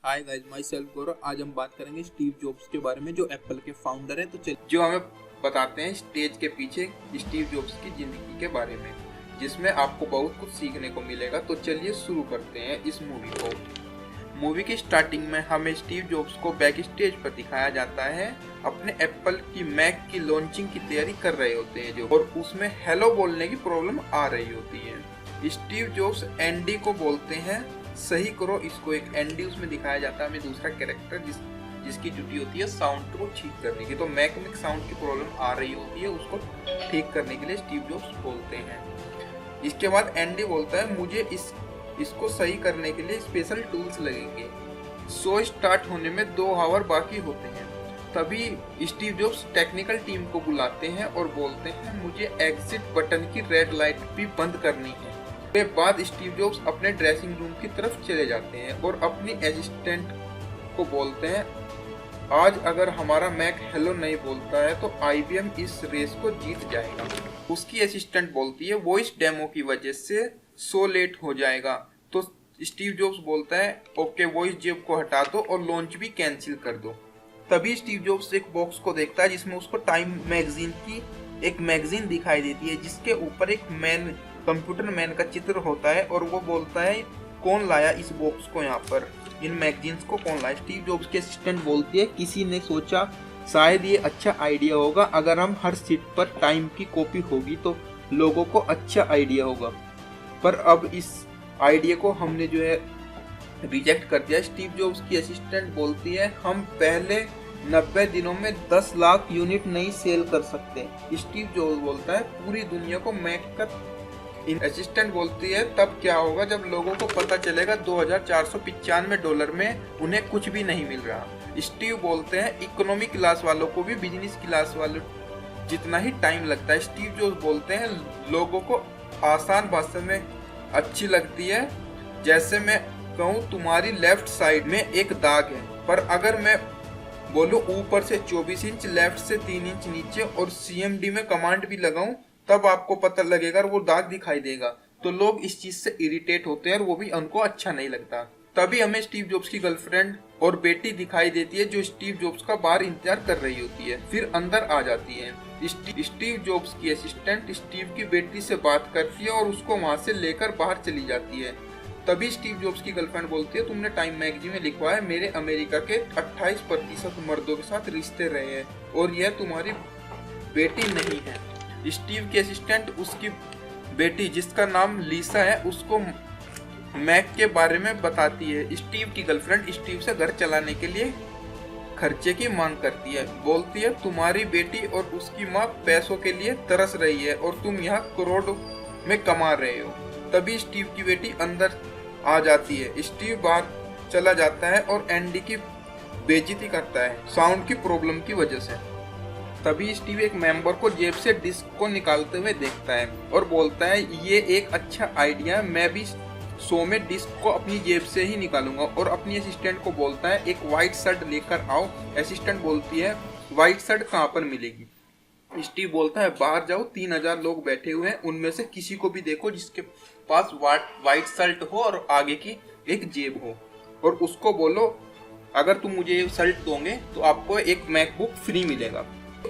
Hi guys, my self गौरव। आज हम बात करेंगे स्टीव जॉब्स के बारे में, जो एप्पल के फाउंडर है। तो चलिए जो हमें बताते हैं स्टेज के पीछे स्टीव जॉब्स की जिंदगी के बारे में, जिसमें आपको बहुत कुछ सीखने को मिलेगा। तो चलिए शुरू करते हैं इस मूवी को। मूवी की स्टार्टिंग में हमें स्टीव जॉब्स को बैक स्टेज पर दिखाया जाता है। अपने एप्पल की मैक की लॉन्चिंग की तैयारी कर रहे होते हैं और उसमें हेलो बोलने की प्रॉब्लम आ रही होती है। स्टीव जॉब्स एंडी को बोलते हैं सही करो इसको। एक एंडी उसमें दिखाया जाता है हमें, दूसरा कैरेक्टर जिसकी ड्यूटी होती है साउंड को ठीक करने की। तो मैक में साउंड की प्रॉब्लम आ रही होती है, उसको ठीक करने के लिए स्टीव जॉब्स बोलते हैं। इसके बाद एंडी बोलता है मुझे इसको सही करने के लिए स्पेशल टूल्स लगेंगे। शो स्टार्ट होने में 2 आवर बाकी होते हैं। तभी स्टीव जॉब्स टेक्निकल टीम को बुलाते हैं और बोलते हैं मुझे एग्जिट बटन की रेड लाइट भी बंद करनी है। उसके बाद स्टीव जॉब्स अपने ड्रेसिंग रूम की तरफ चले जाते हैं और अपनी असिस्टेंट को बोलते हैं आज अगर हमारा मैक हेलो नहीं बोलता है तो IBM इस रेस को जीत जाएगा। उसकी असिस्टेंट बोलती है वॉइस डेमो की वजह से शो लेट हो जाएगा। तो स्टीव जॉब्स बोलता है ओके, वॉइस जेब को हटा दो और लॉन्च भी कैंसिल कर दो। तभी स्टीव जॉब्स एक बॉक्स को देखता है जिसमें उसको टाइम मैगजीन की एक मैगजीन दिखाई देती है, जिसके ऊपर एक कंप्यूटर मैन का चित्र होता है और वो बोलता है कौन लाया इस बॉक्स को यहाँ पर, इन मैगजीन्स को कौन लाया। स्टीव जॉब्स की असिस्टेंट बोलती है किसी ने सोचा शायद ये अच्छा आइडिया होगा, अगर हम हर सीट पर टाइम की कॉपी होगी तो लोगों को अच्छा आइडिया होगा, पर अब इस आइडिया को हमने जो है रिजेक्ट कर दिया। स्टीव जॉब्स की असिस्टेंट बोलती है हम पहले 90 दिनों में 10 लाख यूनिट नहीं सेल कर सकते। स्टीव जॉब्स बोलता है पूरी दुनिया को मैक का। असिस्टेंट बोलती है तब क्या होगा जब लोगों को पता चलेगा $2495 में उन्हें कुछ भी नहीं मिल रहा। स्टीव बोलते हैं इकोनॉमी क्लास वालों को भी बिजनेस क्लास वालों जितना ही टाइम लगता है। स्टीव जॉब्स बोलते हैं लोगों को आसान भाषा में अच्छी लगती है, जैसे मैं कहूँ तुम्हारी लेफ्ट साइड में एक दाग है, पर अगर मैं बोलूँ ऊपर से 24 इंच, लेफ्ट से 3 इंच नीचे और CMD में कमांड भी लगाऊं तब आपको पता लगेगा और वो दाग दिखाई देगा। तो लोग इस चीज से इरिटेट होते हैं और वो भी उनको अच्छा नहीं लगता। तभी हमें स्टीव जॉब्स की गर्लफ्रेंड और बेटी दिखाई देती है जो स्टीव जॉब्स का बाहर इंतजार कर रही होती है, फिर अंदर आ जाती है। स्टीव जॉब्स की असिस्टेंट स्टीव की बेटी से बात करती है और उसको वहां से लेकर बाहर चली जाती है। तभी स्टीव जॉब्स की गर्लफ्रेंड बोलती है तुमने टाइम मैगजीन में लिखवा है मेरे अमेरिका के 28% मर्दों के साथ रिश्ते रहे हैं और यह तुम्हारी बेटी नहीं है। स्टीव की असिस्टेंट उसकी बेटी जिसका नाम लीसा है उसको मैक के बारे में बताती है। स्टीव की गर्लफ्रेंड स्टीव से घर चलाने के लिए खर्चे की मांग करती है, बोलती है तुम्हारी बेटी और उसकी माँ पैसों के लिए तरस रही है और तुम यहाँ करोड़ों में कमा रहे हो। तभी स्टीव की बेटी अंदर आ जाती है। स्टीव बाहर चला जाता है और एंडी की बेइज्जती करता है साउंड की प्रॉब्लम की वजह से। तभी स्टीव एक मेंबर को जेब से डिस्क को निकालते हुए देखता है और बोलता है ये एक अच्छा आइडिया है, मैं भी शो में डिस्क को अपनी जेब से ही निकालूंगा। और अपनी असिस्टेंट को बोलता है एक व्हाइट शर्ट लेकर आओ। असिस्टेंट बोलती है व्हाइट शर्ट कहाँ पर मिलेगी। स्टीव बोलता है बाहर जाओ, 3000 लोग बैठे हुए हैं, उनमें से किसी को भी देखो जिसके पास व्हाइट शर्ट हो और आगे की एक जेब हो, और उसको बोलो अगर तुम मुझे ये शर्ट दोगे तो आपको एक मैकबुक फ्री मिलेगा।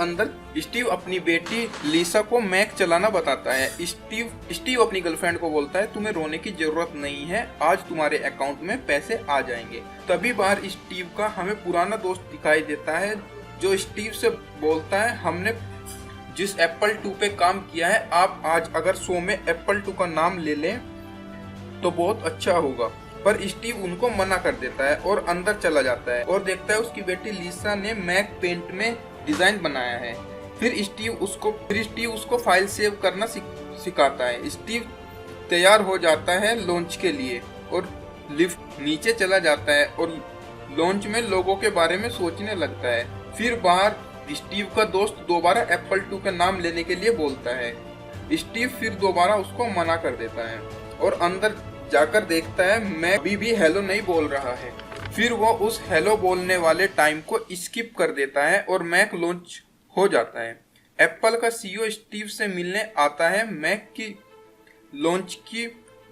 अंदर स्टीव अपनी बेटी लीसा को मैक चलाना बताता है। स्टीव अपनी गर्लफ्रेंड को बोलता है तुम्हें रोने की जरूरत नहीं है, आज तुम्हारे अकाउंट में पैसे आ जाएंगे। तभी बाहर स्टीव का हमें पुराना दोस्त दिखाई देता है जो स्टीव से बोलता है हमने जिस एप्पल 2 पे काम किया है, आप आज अगर शो में एप्पल 2 का नाम ले लें तो बहुत अच्छा होगा। पर स्टीव उनको मना कर देता है और अंदर चला जाता है और देखता है उसकी बेटी लीसा ने मैक पेंट में डिजाइन बनाया है। फिर स्टीव उसको फाइल सेव करना सिखाता है। स्टीव तैयार हो जाता है लॉन्च के लिए और लिफ्ट नीचे चला जाता है और लॉन्च में लोगों के बारे में सोचने लगता है। फिर बाहर स्टीव का दोस्त दोबारा एप्पल 2 का नाम लेने के लिए बोलता है। स्टीव फिर दोबारा उसको मना कर देता है और अंदर जाकर देखता है मैं अभी भी हेलो नहीं बोल रहा है। फिर वो उस हेलो बोलने वाले टाइम को स्किप कर देता है और मैक लॉन्च हो जाता है। एप्पल का CEO स्टीव से मिलने आता है, मैक की लॉन्च की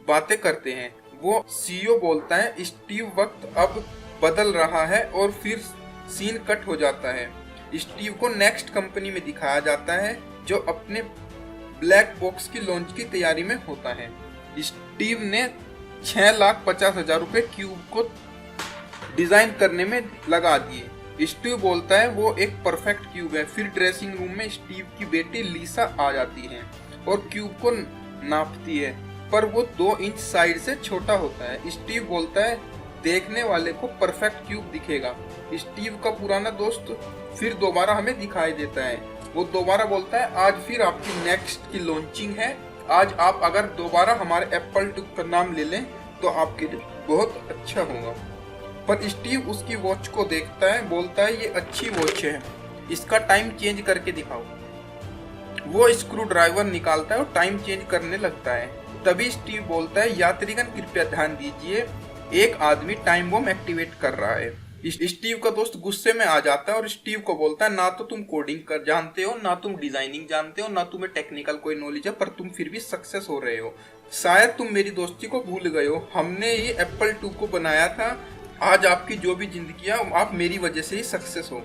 बातें करते हैं। वो CEO बोलता है स्टीव वक्त अब बदल रहा है और फिर सीन कट हो जाता है। स्टीव को नेक्स्ट कंपनी में दिखाया जाता है जो अपने ब्लैक बॉक्स की लॉन्च की तैयारी में होता है। स्टीव ने 6,50,000 रुपए क्यूब को डिजाइन करने में लगा दिए। स्टीव बोलता है वो एक परफेक्ट क्यूब है। फिर ड्रेसिंग रूम में स्टीव की बेटी लीसा आ जाती है और क्यूब को नापती है, पर वो 2 इंच साइड से छोटा होता है। स्टीव बोलता है देखने वाले को परफेक्ट क्यूब दिखेगा। स्टीव का पुराना दोस्त फिर दोबारा हमें दिखाई देता है। वो दोबारा बोलता है आज फिर आपकी नेक्स्ट की लॉन्चिंग है, आज आप अगर दोबारा हमारे एप्पल II का नाम ले लें तो आपके लिए बहुत अच्छा होगा। पर स्टीव उसकी वॉच को देखता है, बोलता है ये अच्छी वॉच है, इसका टाइम चेंज करके दिखाओ। वो स्क्रू ड्राइवर निकालता है और टाइम चेंज करने लगता है। तभी स्टीव बोलता है यात्रीगण कृपया ध्यान दीजिए, एक आदमी टाइम बम एक्टिवेट कर रहा है। स्टीव का दोस्त गुस्से में आ जाता है और स्टीव को बोलता है ना तो तुम कोडिंग कर जानते हो, ना तुम डिजाइनिंग जानते हो, ना तुम्हें टेक्निकल कोई नॉलेज है, पर तुम फिर भी सक्सेस हो रहे हो। शायद तुम मेरी दोस्ती को भूल गए हो। हमने ये एप्पल II को बनाया था। आज आपकी जो भी जिंदगी है आप मेरी वजह से ही सक्सेस हो।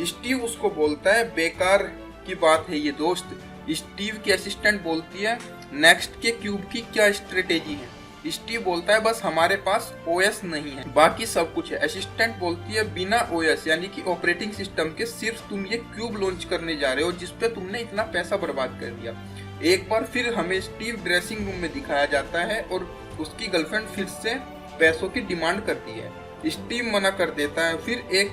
स्टीव उसको बोलता है बेकार की बात है ये दोस्त। स्टीव की असिस्टेंट बोलती है नेक्स्ट के क्यूब की क्या स्ट्रेटेजी है। स्टीव बोलता है बस हमारे पास ओएस नहीं है, बाकी सब कुछ है। असिस्टेंट बोलती है बिना ओएस यानी कि ऑपरेटिंग सिस्टम के सिर्फ तुम ये क्यूब लॉन्च करने जा रहे हो जिसपे तुमने इतना पैसा बर्बाद कर दिया। एक बार फिर हमें स्टीव ड्रेसिंग रूम में दिखाया जाता है और उसकी गर्लफ्रेंड फिर से पैसों की डिमांड करती है। स्टीव मना कर देता है। फिर एक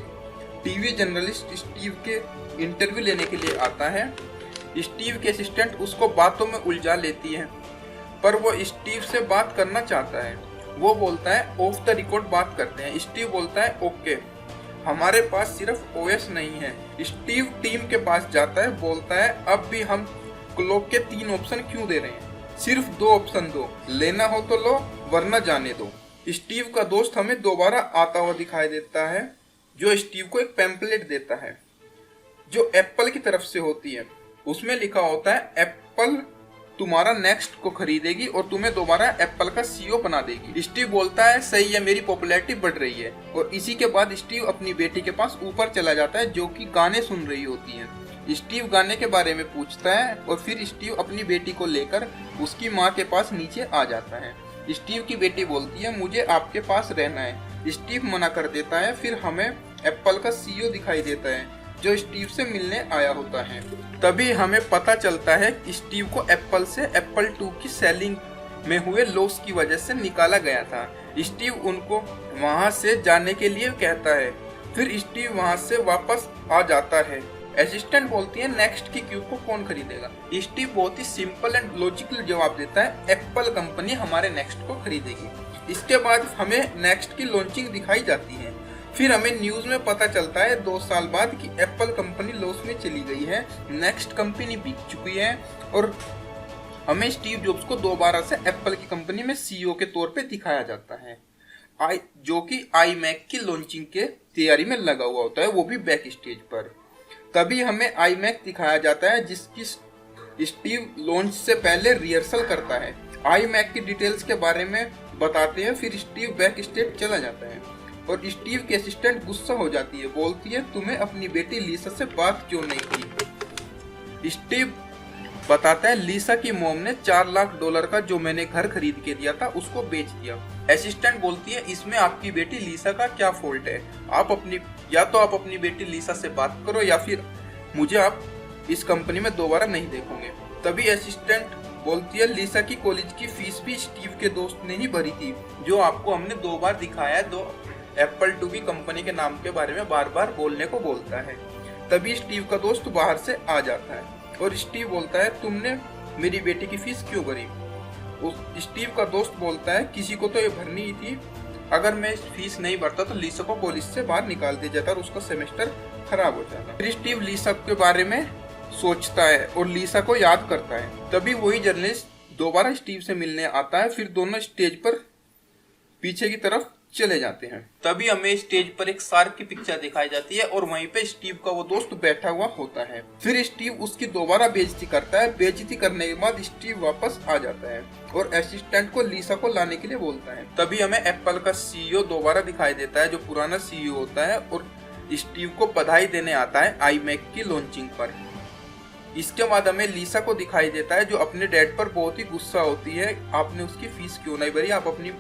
टीवी जर्नलिस्ट स्टीव के इंटरव्यू लेने के लिए आता है। स्टीव के असिस्टेंट उसको बातों में उलझा लेती है, पर वो स्टीव से बात करना चाहता है। वो बोलता है ऑफ द रिकॉर्ड बात करते हैं। स्टीव बोलता है ओके, हमारे पास सिर्फ ओएस नहीं है। स्टीव टीम के पास जाता है, बोलता है अब भी हम क्लॉक के 3 ऑप्शन क्यों दे रहे हैं, सिर्फ 2 ऑप्शन दो, लेना हो तो लो वरना जाने दो। स्टीव का दोस्त हमें दोबारा आता हुआ दिखाई देता है जो स्टीव को एक पैम्पलेट देता है जो एप्पल की तरफ से होती है। उसमें लिखा होता है एप्पल तुम्हारा नेक्स्ट को खरीदेगी और तुम्हें दोबारा एप्पल का CEO बना देगी। स्टीव बोलता है सही है, मेरी पॉपुलैरिटी बढ़ रही है। और इसी के बाद स्टीव अपनी बेटी के पास ऊपर चला जाता है जो कि गाने सुन रही होती है। स्टीव गाने के बारे में पूछता है और फिर स्टीव अपनी बेटी को लेकर उसकी माँ के पास नीचे आ जाता है। स्टीव की बेटी बोलती है मुझे आपके पास रहना है। स्टीव मना कर देता है। फिर हमें एप्पल का CEO दिखाई देता है जो स्टीव से मिलने आया होता है। तभी हमें पता चलता है कि स्टीव को एप्पल से एप्पल II की सेलिंग में हुए लॉस की वजह से निकाला गया था। स्टीव उनको वहां से जाने के लिए कहता है। फिर स्टीव वहां से वापस आ जाता है। असिस्टेंट बोलती है नेक्स्ट की क्यूब को कौन खरीदेगा। स्टीव बहुत ही सिंपल एंड लॉजिकल जवाब देता है एप्पल कंपनी हमारे नेक्स्ट को खरीदेगी। इसके बाद हमें नेक्स्ट की लॉन्चिंग दिखाई जाती है। फिर हमें न्यूज में पता चलता है 2 साल बाद कि एप्पल कंपनी लॉस में चली गई है, नेक्स्ट कंपनी बिक चुकी है और हमें स्टीव जॉब्स को दोबारा से एप्पल की कंपनी में CEO के तौर पे दिखाया जाता है, जो कि iMac की लॉन्चिंग के तैयारी में लगा हुआ होता है, वो भी बैक स्टेज पर। तभी हमें iMac दिखाया जाता है जिसकी स्टीव लॉन्च से पहले रिहर्सल करता है। iMac की डिटेल्स के बारे में बताते हैं। फिर स्टीव बैक स्टेज चला जाता है और स्टीव की असिस्टेंट गुस्सा हो जाती है, बोलती है तुम्हें अपनी बेटी लीसा से बात क्यों नहीं की। स्टीव बताता है लीसा की मॉम ने $4 लाख का जो मैंने घर खरीद के दिया था उसको बेच दिया। असिस्टेंट बोलती है इसमें आपकी बेटी लीसा का क्या फॉल्ट है, आप अपनी बेटी लीसा से बात करो या फिर मुझे आप इस कंपनी में दोबारा नहीं देखोगे। तभी असिस्टेंट बोलती है लीसा की कॉलेज की फीस भी स्टीव के दोस्त ने ही भरी थी, जो आपको हमने 2 बार दिखाया है, 2 एप्पल II की कंपनी के नाम के बारे में बार बार बोलने को बोलता है। तभी स्टीव का दोस्त बाहर से आ जाता है और स्टीव बोलता है तुमने मेरी बेटी की फीस क्यों भरी। स्टीव का दोस्त बोलता है किसी को तो ये भरनी ही थी, अगर मैं फीस नहीं भरता तो लीसा को कॉलेज से बाहर निकाल दिया जाता और उसका सेमेस्टर खराब हो जाता। फिर स्टीव लीसा के बारे में सोचता है और लीसा को याद करता है। तभी वही जर्नलिस्ट दोबारा स्टीव से मिलने आता है। फिर दोनों स्टेज पर पीछे की तरफ चले जाते हैं। तभी हमें स्टेज पर एक शार्क की पिक्चर दिखाई जाती है और वहीं पे स्टीव का वो दोस्त बैठा हुआ होता है। फिर स्टीव उसकी दोबारा बेइज्जती करता है। बेइज्जती करने के बाद स्टीव वापस आ जाता है और असिस्टेंट को लीसा को लाने के लिए बोलता है। तभी हमें एप्पल का सीईओ दोबारा दिखाई देता है, जो पुराना सीईओ होता है, और स्टीव को बधाई देने आता है आईमैक की लॉन्चिंग पर। इसके बाद हमें लीसा को दिखाई देता है, जो अपने डैड पर बहुत ही गुस्सा होती है। आपने उसकी फीस क्यों नहीं भरी,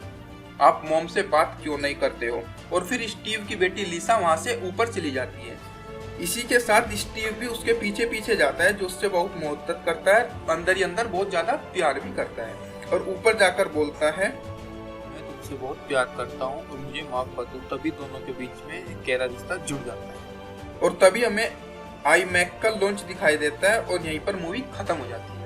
आप मॉम से बात क्यों नहीं करते हो। और फिर स्टीव की बेटी लीसा वहां से ऊपर चली जाती है। इसी के साथ स्टीव भी उसके पीछे पीछे जाता है, जो उससे बहुत मोहब्बत करता है, अंदर ही अंदर बहुत ज्यादा प्यार भी करता है, और ऊपर जाकर बोलता है, मैं तुमसे बहुत प्यार करता हूँ और मुझे माफ कर दो। तभी दोनों के बीच में एक गहरा रिश्ता जुड़ जाता है। और तभी हमें आईमैक का लॉन्च दिखाई देता है और यहीं पर मूवी खत्म हो जाती है।